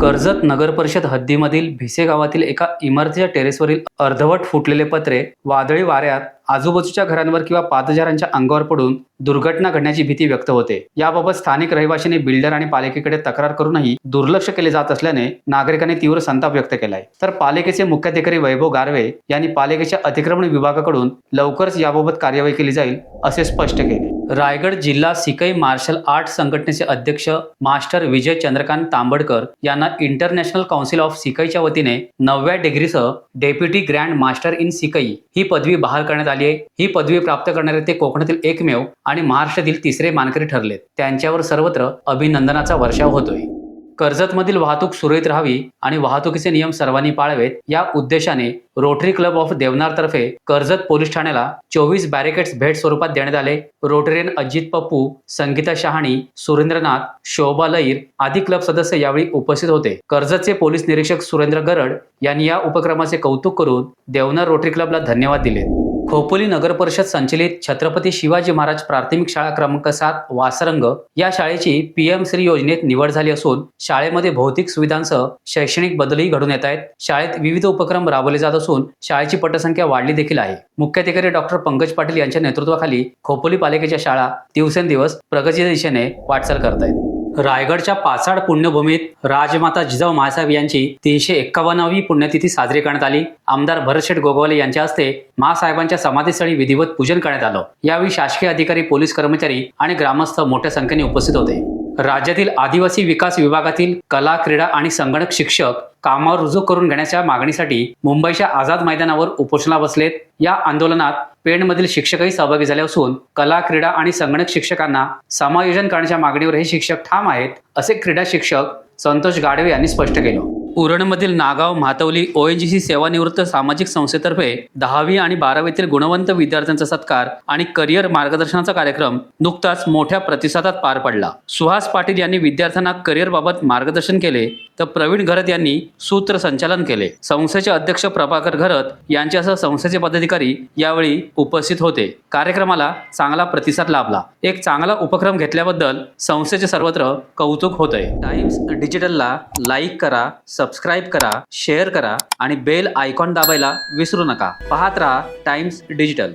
कर्जत नगरपरिषद हद्दीमधील भिसे गावातील एका इमारतीच्या टेरेसवरील अर्धवट फुटलेले पत्रे वादळी वाऱ्यात आजूबाजूच्या घरांवर किंवा पादचाऱ्यांच्या अंगावर पडून दुर्घटना घडण्याची भीती व्यक्त होते। याबाबत स्थानिक रहिवाशांनी बिल्डर आणि पालिकेकडे तक्रार करूनही दुर्लक्ष केले जात असल्याने नागरिकांनी तीव्र संताप व्यक्त केलाय। तर पालिकेचे मुख्याधिकारी वैभव गारवे यांनी पालिकेच्या अतिक्रमण विभागाकडून लवकरच याबाबत कार्यवाही केली जाईल असे स्पष्ट केले। रायगड जिल्हा सिकई मार्शल आर्ट संघटनेचे अध्यक्ष मास्टर विजय चंद्रकांत तांबडकर यांना इंटरनॅशनल काउन्सिल ऑफ सिकईच्या वतीने 9व्या डिग्रीसह डेप्युटी ग्रँड मास्टर इन सिकई ही पदवी बहाल करण्यात आली आहे। ही पदवी प्राप्त करणारे ते कोकणातील एकमेव आणि महाराष्ट्रातील तिसरे मानकरी ठरलेत। त्यांच्यावर सर्वत्र अभिनंदनाचा वर्षाव होतोय। कर्जतमधील वाहतूक सुरळीत राहावी आणि वाहतुकीचे नियम सर्वांनी पाळावेत या उद्देशाने रोटरी क्लब ऑफ देवनार-तर्फे कर्जत पोलीस ठाण्याला 24 बॅरिकेड्स भेट स्वरूपात देण्यात आले। रोटरीयन अजित पप्पू, संगीता शहाणी, सुरेंद्रनाथ, शोभा लईर आदी क्लब सदस्य यावेळी उपस्थित होते। कर्जतचे पोलीस निरीक्षक सुरेंद्र गरड यांनी या उपक्रमाचे कौतुक करून देवनार रोटरी क्लबला धन्यवाद दिले। खोपोली नगर परिषद संचलित छत्रपती शिवाजी महाराज प्राथमिक शाळा क्रमांक 7 वासरंग या शाळेची पीएम श्री योजनेत निवड झाली असून शाळेमध्ये भौतिक सुविधांसह शैक्षणिक बदलही घडून येत आहेत। शाळेत विविध उपक्रम राबवले जात असून शाळेची पटसंख्या वाढली देखील आहे। मुख्याधिकारी डॉक्टर पंकज पाटील यांच्या नेतृत्वाखाली खोपोली पालिकेच्या शाळा दिवसेंदिवस प्रगतीच्या दिशेने वाटचाल करत आहेत। रायगडच्या पाचाड पुण्यभूमीत राजमाता जिजाऊ माँसाहेब यांची 351वी पुण्यतिथी साजरी करण्यात आली। आमदार भरतशेठ गोगावले यांच्या हस्ते माँसाहेबांच्या समाधीस्थळी विधिवत पूजन करण्यात आलं। यावेळी शासकीय अधिकारी, पोलीस कर्मचारी आणि ग्रामस्थ मोठ्या संख्येने उपस्थित होते। राज्यातील आदिवासी विकास विभागातील कला, क्रीडा आणि संगणक शिक्षक कामावर रुजू करून घेण्याच्या मागणीसाठी मुंबईच्या आझाद मैदानावर उपोषणाला बसलेत। या आंदोलनात पेणमधील शिक्षकही सहभागी झाले असून कला, क्रीडा आणि संगणक शिक्षकांना समायोजन करण्याच्या मागणीवर हे शिक्षक ठाम आहेत, असे क्रीडा शिक्षक संतोष गाडवे यांनी स्पष्ट केलं। उरणमधील नागाव म्हातवली ओएनजीसी सेवानिवृत्त सामाजिक संस्थेतर्फे 10वी आणि 12वीतील गुणवंत विद्यार्थ्यांचा सत्कार आणि करिअर मार्गदर्शनाचा कार्यक्रम नुकताच मोठ्या प्रतिसादात पार पडला। सुहास पाटील यांनी विद्यार्थ्यांना करिअरबाबत मार्गदर्शन केले, तर प्रवीण घरत यांनी सूत्रसंचालन केले। संस्थेचे अध्यक्ष प्रभाकर घरत यांच्यासह संस्थेचे पदाधिकारी यावेळी उपस्थित होते। कार्यक्रमाला चांगला प्रतिसाद लाभला। एक चांगला उपक्रम घेतल्याबद्दल संस्थेचे सर्वत्र कौतुक होतंय। टाइम्स डिजिटलला लाईक करा, सबस्क्राइब करा, शेअर करा आणि बेल आयकॉन दाबायला विसरू नका। पाहत रहा टाइम्स डिजिटल।